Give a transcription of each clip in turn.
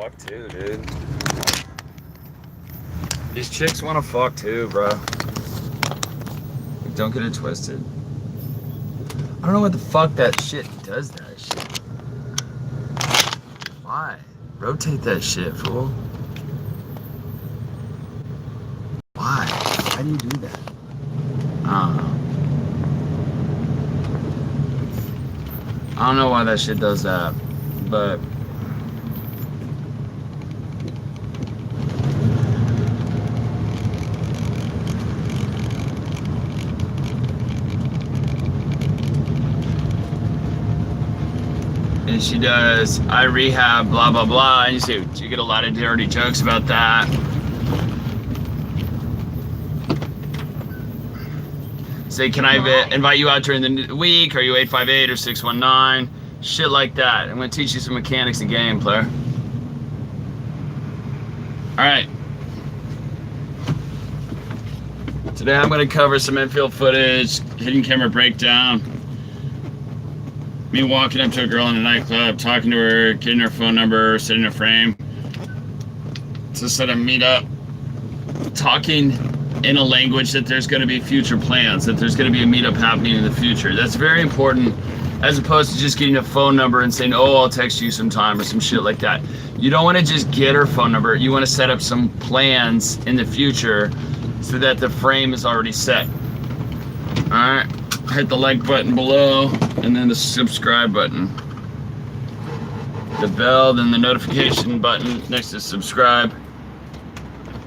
fuck too, dude. These chicks want to fuck too, bro. Don't get it twisted. I don't know what the fuck that shit does that shit. Why? Rotate that shit, fool. Why? Why do you do that? I don't know. I don't know why that shit does that, but and she does, I rehab, blah, blah, blah, and you get a lot of dirty jokes about that. Say, can I invite you out during the week? Are you 858 or 619? Shit like that. I'm going to teach you some mechanics of game, player. Alright. Today I'm going to cover some infield footage, hidden camera breakdown. Me walking up to a girl in a nightclub, talking to her, getting her phone number, setting a frame to set a meetup, talking in a language that there's going to be future plans, that there's going to be a meetup happening in the future. That's very important, as opposed to just getting a phone number and saying, oh, I'll text you sometime or some shit like that. You don't want to just get her phone number. You want to set up some plans in the future so that the frame is already set. All right, hit the like button below and then the subscribe button. The bell, then the notification button next to subscribe.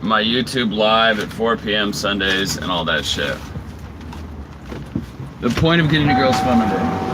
My YouTube live at 4 p.m. Sundays and all that shit. The point of getting a girl's phone number.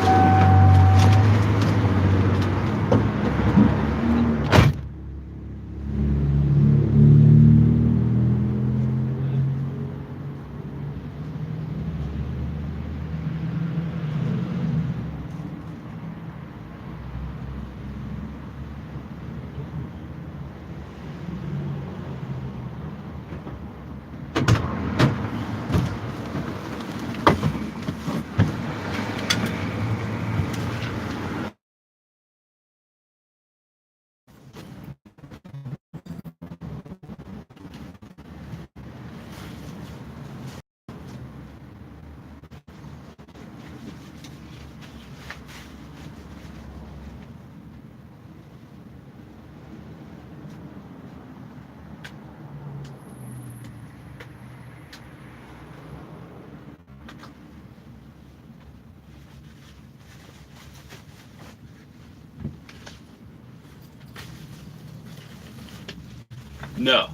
No.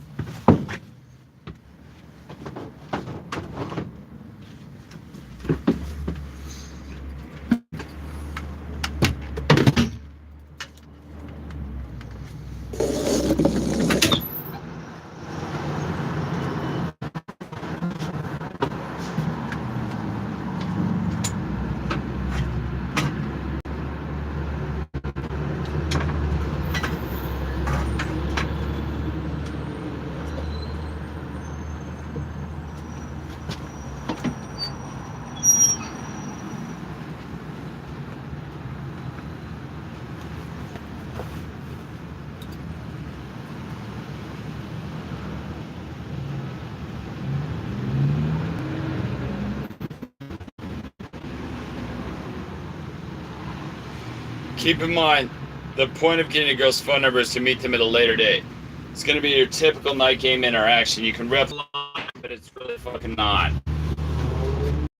Keep in mind, the point of getting a girl's phone number is to meet them at a later date. It's going to be your typical night game interaction. You can rep a lot, but it's really fucking not.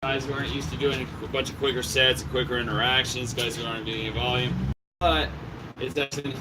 Guys who aren't used to doing a bunch of quicker sets, quicker interactions, guys who aren't doing any volume. But it's actually...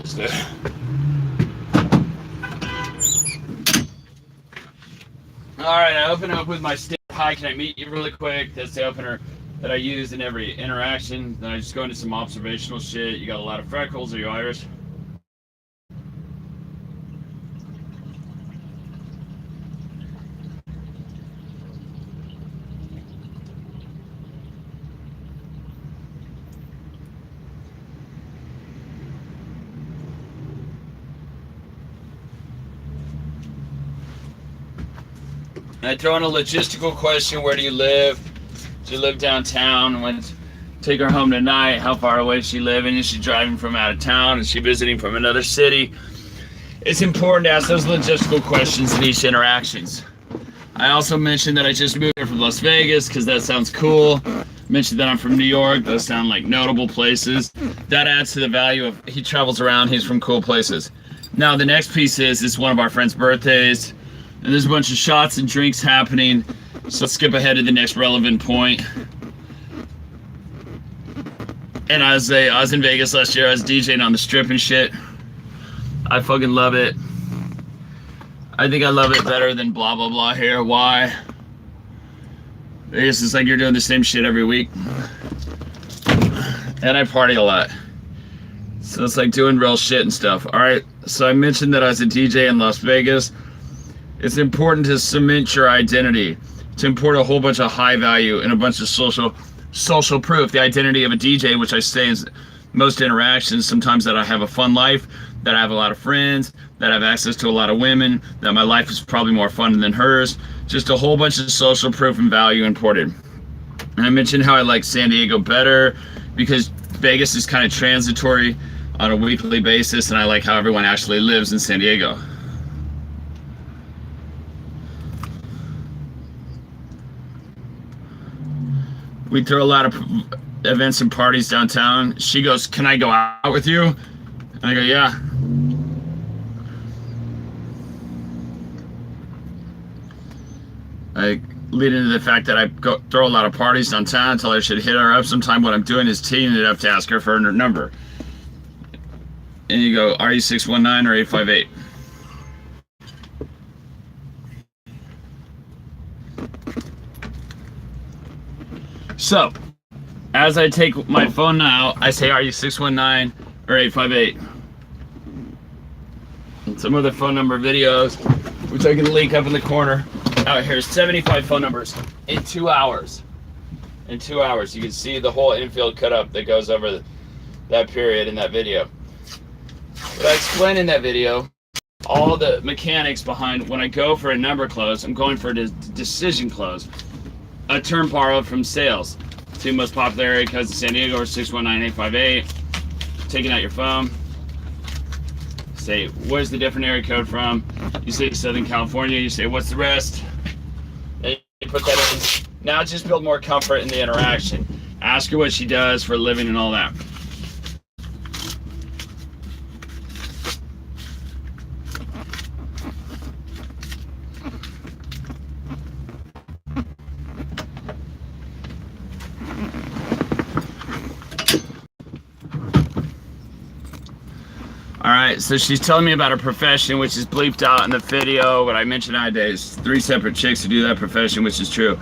Let's do it. Alright, I open up with my stick. Hi, can I meet you really quick? That's the opener that I use in every interaction. Then I just go into some observational shit. You got a lot of freckles. Are you Irish? I throw in a logistical question. Where do you live? Do you live downtown? When take her home tonight? How far away is she living? Is she driving from out of town? Is she visiting from another city? It's important to ask those logistical questions in each interactions. I also mentioned that I just moved here from Las Vegas because that sounds cool. Mentioned that I'm from New York. Those sound like notable places. That adds to the value of he travels around. He's from cool places. Now the next piece is it's one of our friends' birthdays. And there's a bunch of shots and drinks happening. So let's skip ahead to the next relevant point. And I was in Vegas last year. I was DJing on the strip and shit. I fucking love it. I think I love it better than blah blah blah here. Why? Vegas is like you're doing the same shit every week. And I party a lot. So it's like doing real shit and stuff. Alright, so I mentioned that I was a DJ in Las Vegas. It's important to cement your identity, to import a whole bunch of high value and a bunch of social proof. The identity of a DJ, which I say in most interactions, sometimes that I have a fun life, that I have a lot of friends, that I have access to a lot of women, that my life is probably more fun than hers. Just a whole bunch of social proof and value imported. And I mentioned how I like San Diego better because Vegas is kind of transitory on a weekly basis, and I like how everyone actually lives in San Diego. We throw a lot of events and parties downtown. She goes, can I go out with you? And I go, yeah. I lead into the fact that I throw a lot of parties downtown until I should hit her up sometime. What I'm doing is teeing it up to ask her for her number. And you go, are you 619 or 858? So, as I take my phone out, I say, are you 619 or 858? And some other phone number videos, which I can link up in the corner. Out here, 75 phone numbers in 2 hours. In 2 hours, you can see the whole infield cut up that goes over that period in that video. But I explain in that video all the mechanics behind when I go for a number close, I'm going for a decision close. A term borrowed from sales. Two most popular area codes in San Diego are 619-858. Taking out your phone. Say, where's the different area code from? You say Southern California. You say, what's the rest? Then you put that in. Now just build more comfort in the interaction. Ask her what she does for a living and all that. Alright, so she's telling me about her profession, which is bleeped out in the video. What I mentioned nowadays, 3 separate chicks who do that profession, which is true.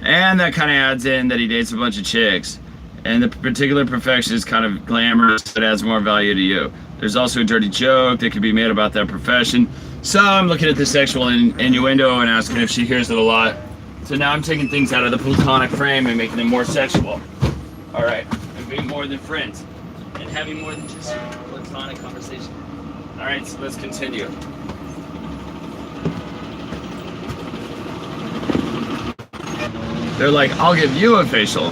And that kind of adds in that he dates a bunch of chicks. And the particular profession is kind of glamorous, that adds more value to you. There's also a dirty joke that could be made about that profession. So I'm looking at the sexual innuendo and asking if she hears it a lot. So now I'm taking things out of the platonic frame and making them more sexual. Alright, and being more than friends. And having more than just platonic conversation. Alright, so let's continue. They're like, I'll give you a facial.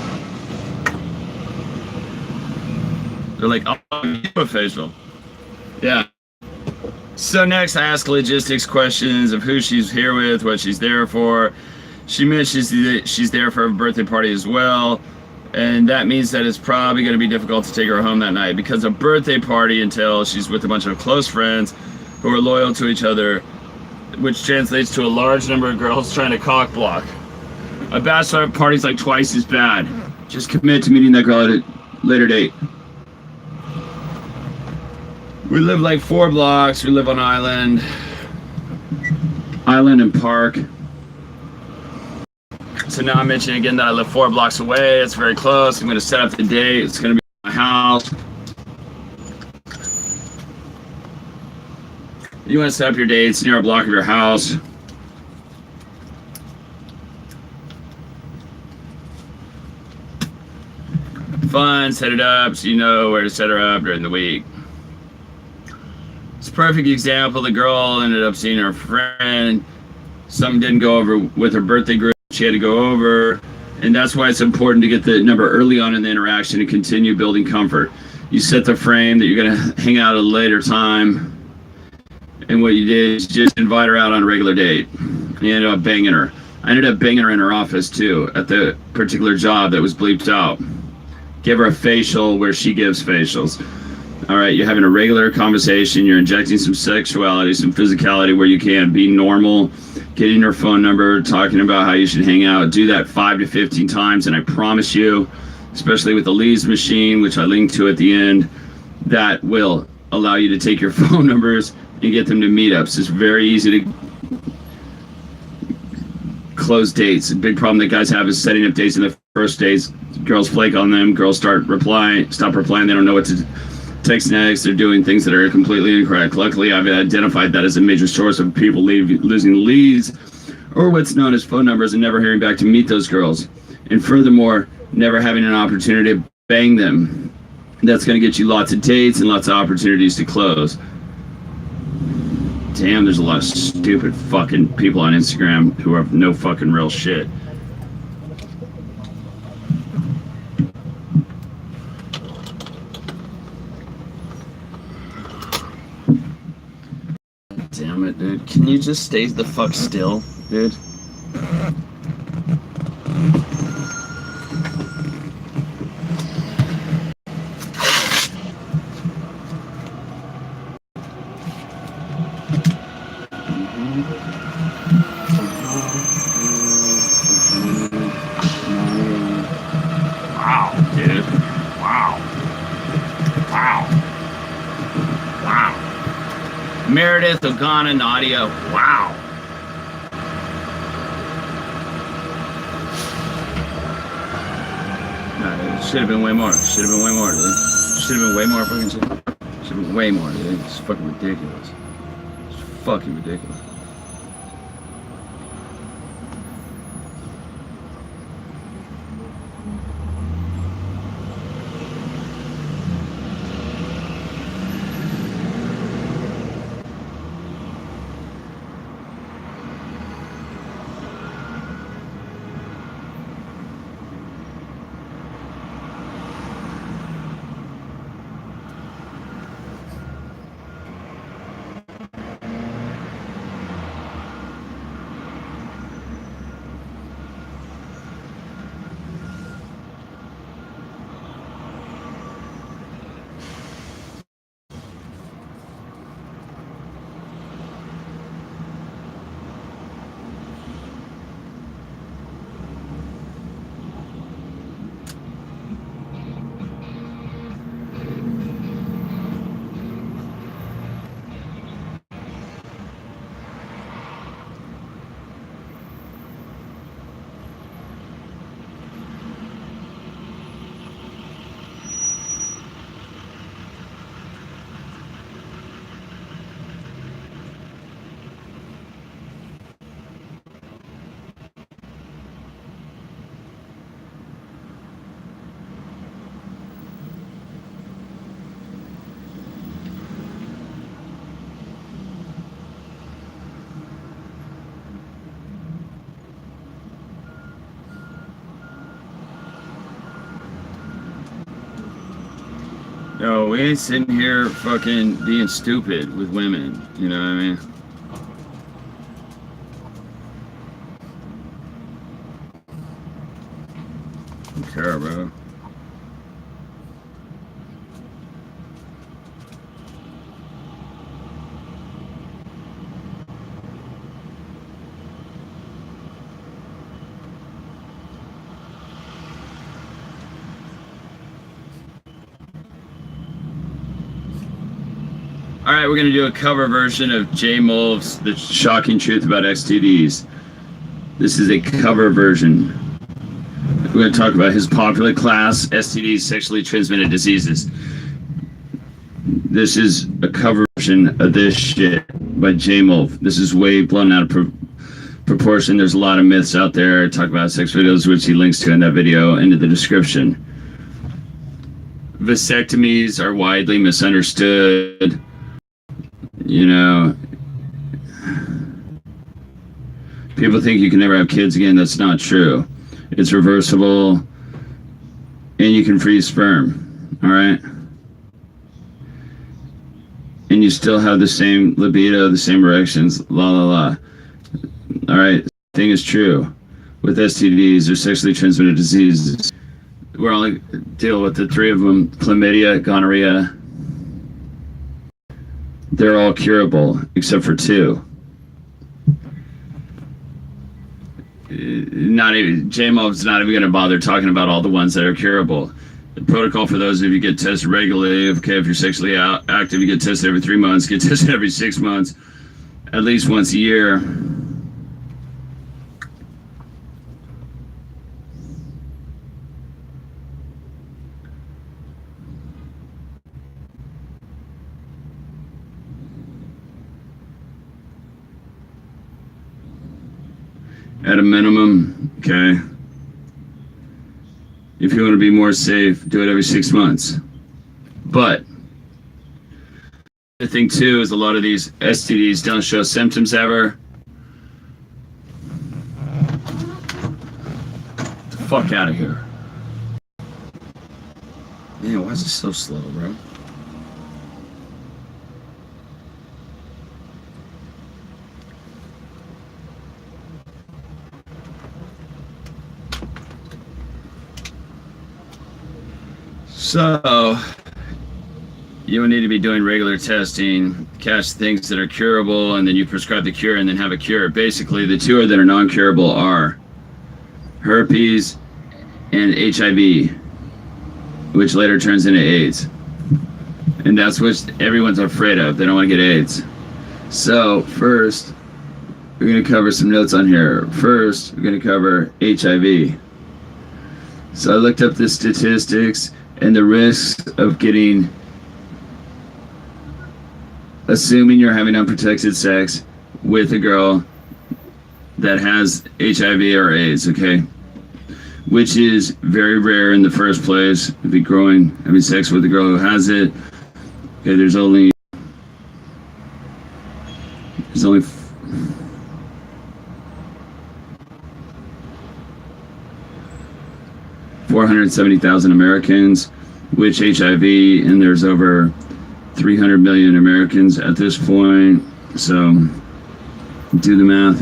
They're like, I'll give you a facial. Yeah. So next I ask logistics questions of who she's here with, what she's there for. She mentions that she's there for a birthday party as well. And that means that it's probably going to be difficult to take her home that night because a birthday party entails she's with a bunch of close friends who are loyal to each other, which translates to a large number of girls trying to cock block. A bachelor party's like twice as bad. Just commit to meeting that girl at a later date. We live like 4 blocks. We live on Island and Park. So now I'm mentioning again that I live 4 blocks away. It's very close. I'm going to set up the date. It's going to be my house. You want to set up your dates near a block of your house. Fun, set it up so you know where to set her up during the week. It's a perfect example. The girl ended up seeing her friend. Something didn't go over with her birthday group. She had to go over. And that's why it's important to get the number early on in the interaction and continue building comfort. You set the frame that you're going to hang out at a later time. And what you did is just invite her out on a regular date. And you ended up banging her. I ended up banging her in her office too, at the particular job that was bleeped out. Give her a facial where she gives facials. All right, you're having a regular conversation. You're injecting some sexuality, some physicality where you can. Be normal. Getting her phone number, talking about how you should hang out. Do that 5 to 15 times, and I promise you, especially with the Leads machine, which I link to at the end, that will allow you to take your phone numbers and get them to meetups. It's very easy to close dates. A big problem that guys have is setting up dates in the first days. Girls flake on them. Girls stop replying. They don't know what to text next. They're doing things that are completely incorrect. Luckily, I've identified that as a major source of people losing leads or what's known as phone numbers and never hearing back to meet those girls. And furthermore, never having an opportunity to bang them. That's going to get you lots of dates and lots of opportunities to close. Damn, there's a lot of stupid fucking people on Instagram who have no fucking real shit. Damn it, dude. Can you just stay the fuck still, dude? Wow, dude. Wow. Wow. Wow. Meredith, Ogana, Nadia. Wow. No, it should have been way more. Should have been way more, dude. Should have been way more fucking shit. Should have been way more, dude. It's fucking ridiculous. It's fucking ridiculous. No, we ain't sitting here fucking being stupid with women. You know what I mean? I don't care, bro. All right, we're going to do a cover version of J Mulv's The Shocking Truth About STDs. This is a cover version. We're going to talk about his popular class, STDs, sexually transmitted diseases. This is a cover version of this shit by J Mulv. This is way blown out of proportion. There's a lot of myths out there. I talk about sex videos, which he links to in that video, into the description. Vasectomies are widely misunderstood. You know, people think you can never have kids again. That's not true. It's reversible, and you can freeze sperm, all right? And you still have the same libido, the same erections, la la la. All right, thing is true with STDs or sexually transmitted diseases. We're only deal with the three of them: chlamydia, gonorrhea. They're all curable except for two. Not even J Mulv's not even going to bother talking about all the ones that are curable. The protocol for those of you get tested regularly. Okay, if you're sexually active, you get tested every 3 months. Get tested every 6 months, at least once a year. At a minimum, okay. If you want to be more safe, do it every 6 months. But the thing too is a lot of these STDs don't show symptoms ever. Get the fuck out of here. Man, why is it so slow, bro? So, you would need to be doing regular testing, catch things that are curable, and then you prescribe the cure and then have a cure. Basically, the two that are non-curable are herpes and HIV, which later turns into AIDS. And that's what everyone's afraid of. They don't want to get AIDS. So, first, we're going to cover some notes on here. First, we're going to cover HIV. So I looked up the statistics and the risks of assuming you're having unprotected sex with a girl that has HIV or AIDS, okay? Which is very rare in the first place. If you're having sex with a girl who has it, okay, there's only 470,000 Americans with HIV, and there's over 300 million Americans at this point. So do the math.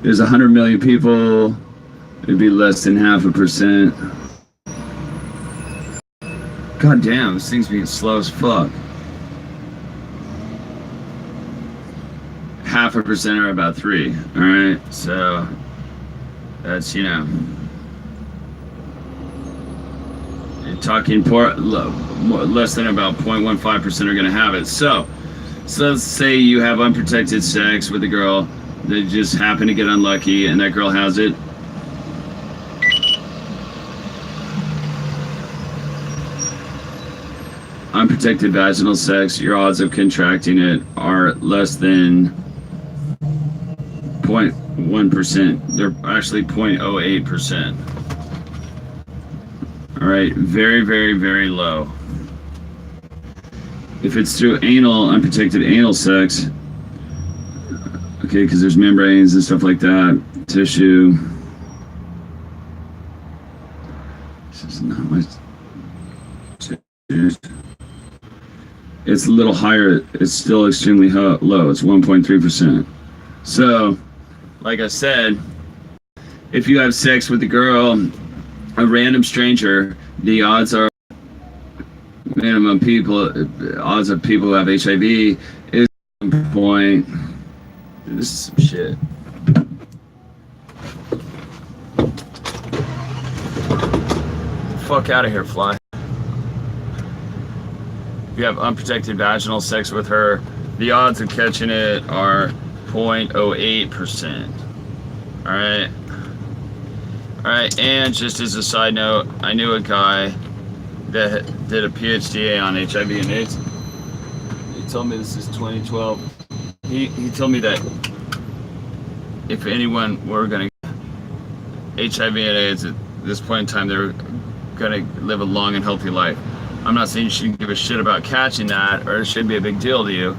There's 100 million people. It'd be less than 0.5%. God damn, this thing's being slow as fuck. 0.5% are about 3. All right, so that's, you know, you're talking less than about 0.15% are going to have it. So let's say you have unprotected sex with a girl that just happened to get unlucky, and that girl has it. Unprotected vaginal sex, your odds of contracting it are less than 0.1%. They're actually 0.08%. All right, very, very, very low. If it's through unprotected anal sex, okay, because there's membranes and stuff like that, tissue. This is not much. It's a little higher. It's still extremely low. It's 1.3%. So, like I said, if you have sex with a girl, a random stranger, the odds are odds of people who have HIV is 1 point. This is some shit. fuck out of here, fly. If you have unprotected vaginal sex with her, the odds of catching it are 0.08%. Alright? Alright, and just as a side note, I knew a guy that did a PhD on HIV and AIDS. He told me, this is 2012. He told me that if anyone were going to HIV and AIDS at this point in time, they're going to live a long and healthy life. I'm not saying you shouldn't give a shit about catching that, or it shouldn't be a big deal to you,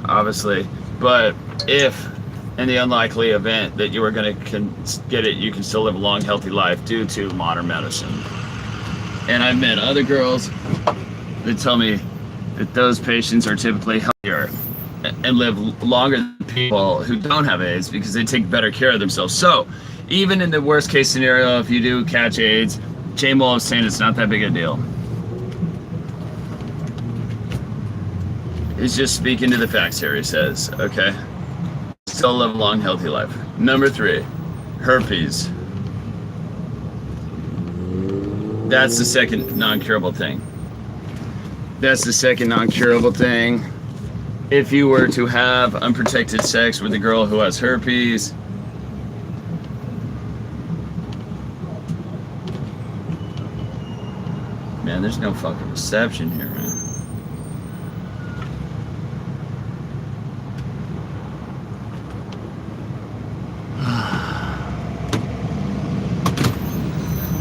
obviously. But if, in the unlikely event that you were going to get it, you can still live a long, healthy life due to modern medicine. And I've met other girls that tell me that those patients are typically healthier and live longer than people who don't have AIDS because they take better care of themselves. So, even in the worst case scenario, if you do catch AIDS, Jay Moll is saying it's not that big a deal. He's just speaking to the facts here, he says, okay? Still live a long, healthy life. Number 3, herpes. That's the second non-curable thing. That's the second non-curable thing. If you were to have unprotected sex with a girl who has herpes, man, there's no fucking reception here, man.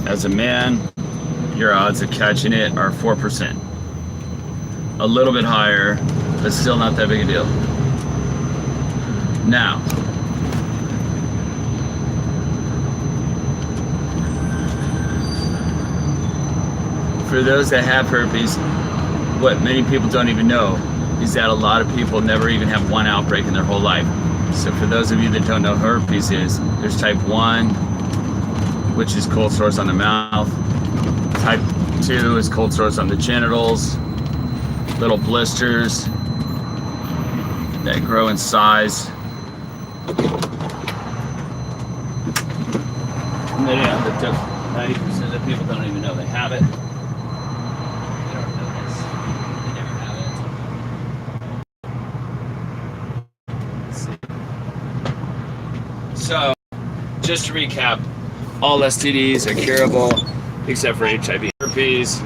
As a man, your odds of catching it are 4%. A little bit higher, but still not that big a deal. Now, for those that have herpes, what many people don't even know is that a lot of people never even have one outbreak in their whole life. So for those of you that don't know what herpes is, there's type 1, which is cold sores on the mouth. Type 2 is cold sores on the genitals, little blisters that grow in size. And then, yeah, 90% of people don't even know they have it. They don't notice. They never have it. Let's see. So, just to recap, all STDs are curable except for HIV and herpes. I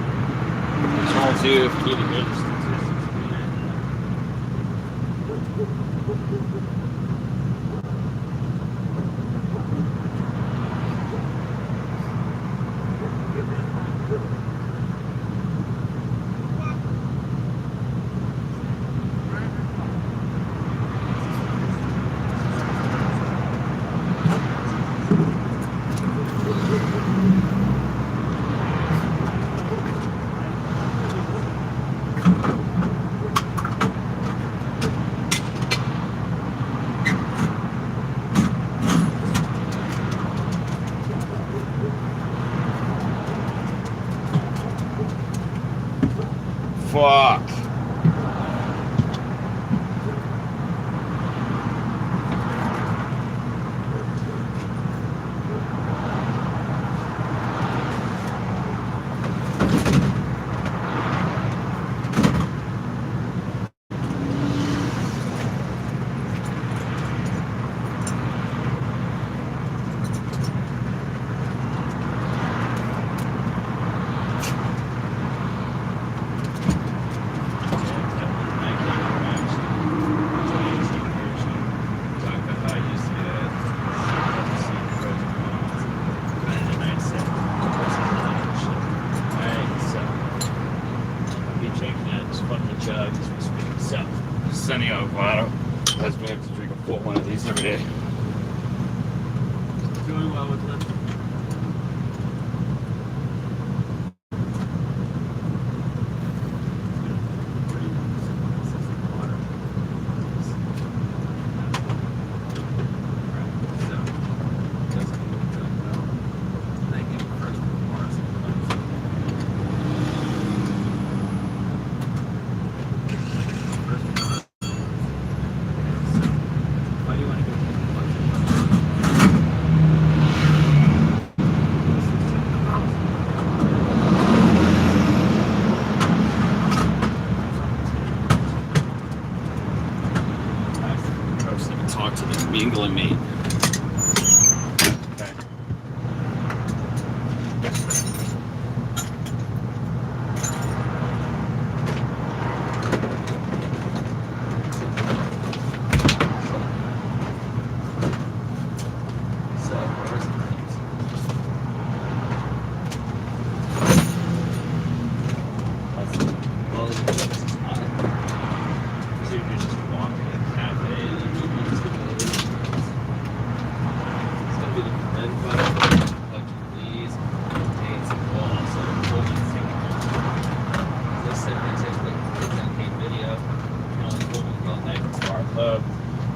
told you, if you need to go to fuck. Sunny avocado. That's me have to drink a full one of these every day. Doing well with that. mingling meat.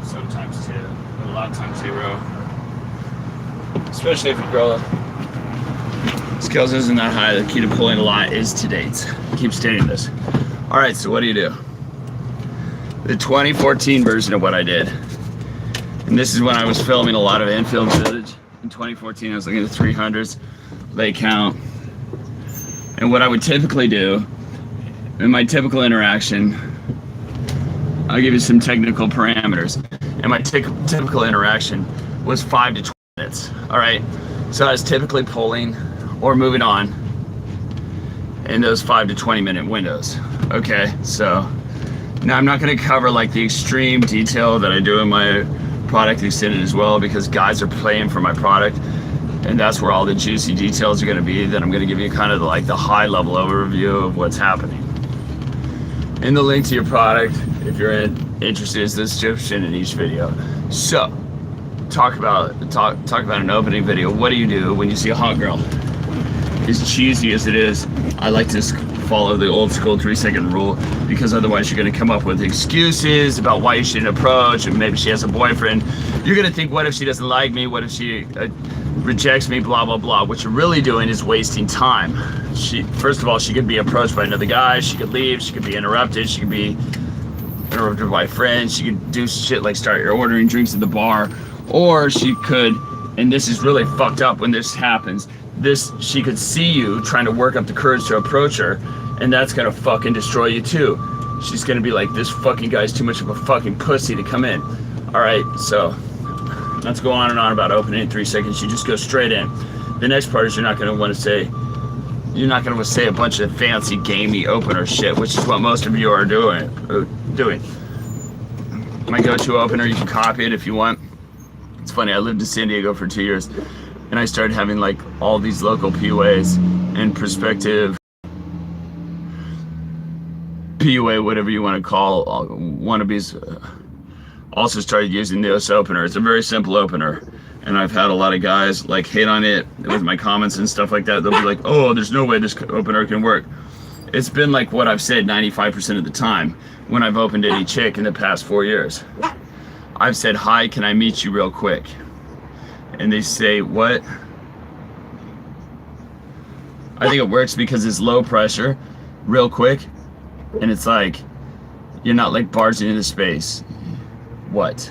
Sometimes 2, but a lot of times 0. Especially if your girl skills isn't that high, the key to pulling a lot is to dates. I keep stating this. Alright, so what do you do? The 2014 version of what I did, and this is when I was filming a lot of infield footage. In 2014 I was looking at the 300s, lay count, and what I would typically do in my typical interaction, I'll give you some technical parameters. And my typical interaction was 5 to 20 minutes. All right, so I was typically pulling or moving on in those 5 to 20 minute windows. Okay, so now I'm not going to cover like the extreme detail that I do in my product extended as well, because guys are paying for my product, and that's where all the juicy details are going to be. Then I'm going to give you kind of like the high level overview of what's happening. In the link to your product, if you're interested, is the description in each video. So, talk about an opening video. What do you do when you see a hot girl? As cheesy as it is, I like to follow the old school 3-second rule, because otherwise you're going to come up with excuses about why you shouldn't approach, and maybe she has a boyfriend. You're going to think, what if she doesn't like me? What if she rejects me? Blah, blah, blah. What you're really doing is wasting time. First of all, she could be approached by another guy. She could leave. She could be interrupted. She could be interrupted by friends. She could do shit like start ordering drinks at the bar. Or she could, and this is really fucked up when this happens, she could see you trying to work up the courage to approach her, and that's gonna fucking destroy you too. She's gonna be like, this fucking guy's too much of a fucking pussy to come in. Alright, so let's go on and on about opening in 3 seconds. You just go straight in. The next part is you're not gonna say a bunch of fancy gamey opener shit, which is what most of you are doing. My go-to opener, you can copy it if you want. It's funny, I lived in San Diego for 2 years, and I started having like all these local PUAs and prospective PUA, whatever you want to call, wannabes, also started using this opener. It's a very simple opener, and I've had a lot of guys like hate on it with my comments and stuff like that. They'll be like, oh, there's no way this opener can work. It's been like what I've said 95% of the time when I've opened any chick in the past 4 years. I've said, hi, can I meet you real quick? And they say, what? I think it works because it's low pressure, real quick, and it's like, you're not like barging into space. What?